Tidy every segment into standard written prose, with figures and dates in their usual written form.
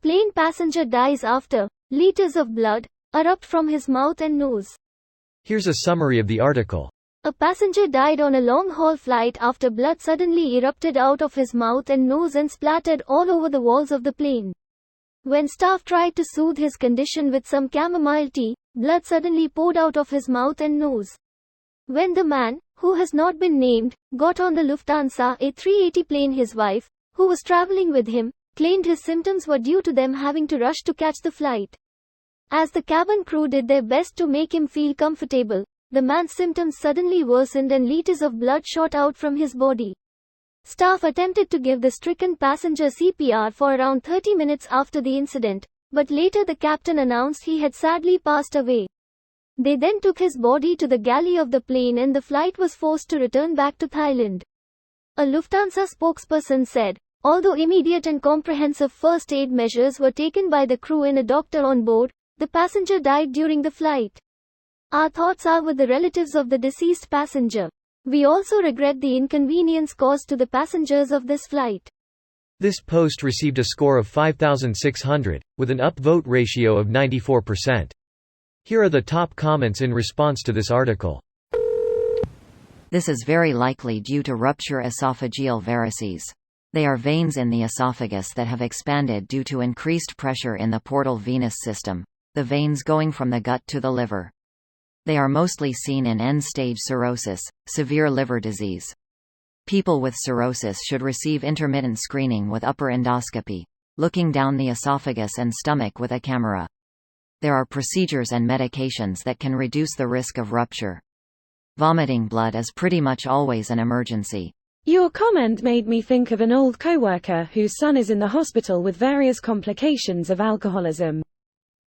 Plane passenger dies after liters of blood erupt from his mouth and nose. Here's a summary of the article. A passenger died on a long-haul flight after blood suddenly erupted out of his mouth and nose and splattered all over the walls of the plane. When staff tried to soothe his condition with some chamomile tea, blood suddenly poured out of his mouth and nose. When the man, who has not been named, got on the Lufthansa A380 plane, his wife, who was traveling with him, claimed his symptoms were due to them having to rush to catch the flight. As the cabin crew did their best to make him feel comfortable, the man's symptoms suddenly worsened and liters of blood shot out from his body. Staff attempted to give the stricken passenger CPR for around 30 minutes after the incident, but later the captain announced he had sadly passed away. They then took his body to the galley of the plane and the flight was forced to return back to Thailand. A Lufthansa spokesperson said, although immediate and comprehensive first aid measures were taken by the crew and a doctor on board, the passenger died during the flight. Our thoughts are with the relatives of the deceased passenger. We also regret the inconvenience caused to the passengers of this flight. This post received a score of 5,600, with an upvote ratio of 94%. Here are the top comments in response to this article. This is very likely due to rupture esophageal varices. They are veins in the esophagus that have expanded due to increased pressure in the portal venous system, the veins going from the gut to the liver. They are mostly seen in end-stage cirrhosis, severe liver disease. People with cirrhosis should receive intermittent screening with upper endoscopy, looking down the esophagus and stomach with a camera. There are procedures and medications that can reduce the risk of rupture. Vomiting blood is pretty much always an emergency. Your comment made me think of an old coworker whose son is in the hospital with various complications of alcoholism.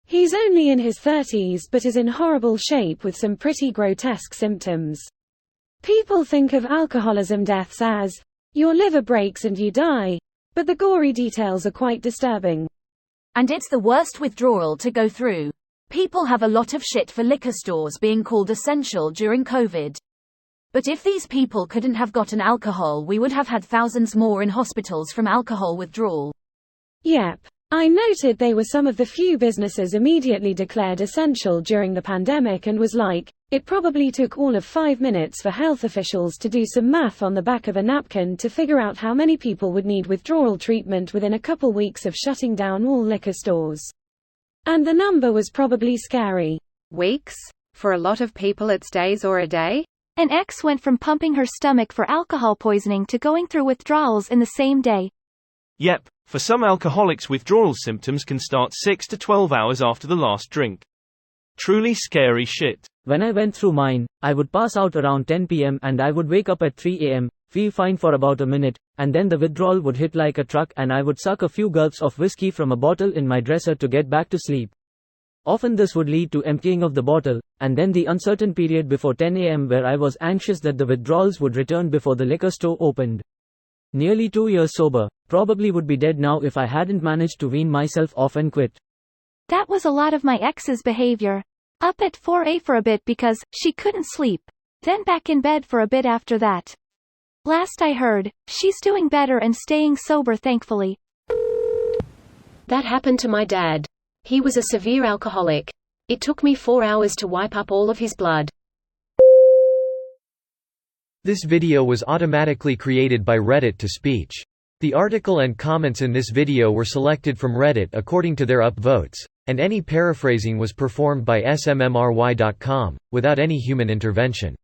He's only in his 30s but is in horrible shape with some pretty grotesque symptoms. People think of alcoholism deaths as, your liver breaks and you die, but the gory details are quite disturbing. And it's the worst withdrawal to go through. People have a lot of shit for liquor stores being called essential during COVID. But if these people couldn't have gotten alcohol, we would have had thousands more in hospitals from alcohol withdrawal. Yep. I noted they were some of the few businesses immediately declared essential during the pandemic and was like, it probably took all of 5 minutes for health officials to do some math on the back of a napkin to figure out how many people would need withdrawal treatment within a couple weeks of shutting down all liquor stores. And the number was probably scary. Weeks? For a lot of people it's days or a day? An ex went from pumping her stomach for alcohol poisoning to going through withdrawals in the same day. Yep, for some alcoholics withdrawal symptoms can start 6 to 12 hours after the last drink. Truly scary shit. When I went through mine, I would pass out around 10 p.m. and I would wake up at 3 a.m., feel fine for about a minute, and then the withdrawal would hit like a truck and I would suck a few gulps of whiskey from a bottle in my dresser to get back to sleep. Often this would lead to emptying of the bottle, and then the uncertain period before 10 a.m. where I was anxious that the withdrawals would return before the liquor store opened. Nearly 2 years sober, probably would be dead now if I hadn't managed to wean myself off and quit. That was a lot of my ex's behavior. Up at 4 a.m. for a bit because she couldn't sleep. Then back in bed for a bit after that. Last I heard, she's doing better and staying sober thankfully. That happened to my dad. He was a severe alcoholic. It took me 4 hours to wipe up all of his blood. This video was automatically created by Reddit to speech. The article and comments in this video were selected from Reddit according to their upvotes, and any paraphrasing was performed by smmry.com, without any human intervention.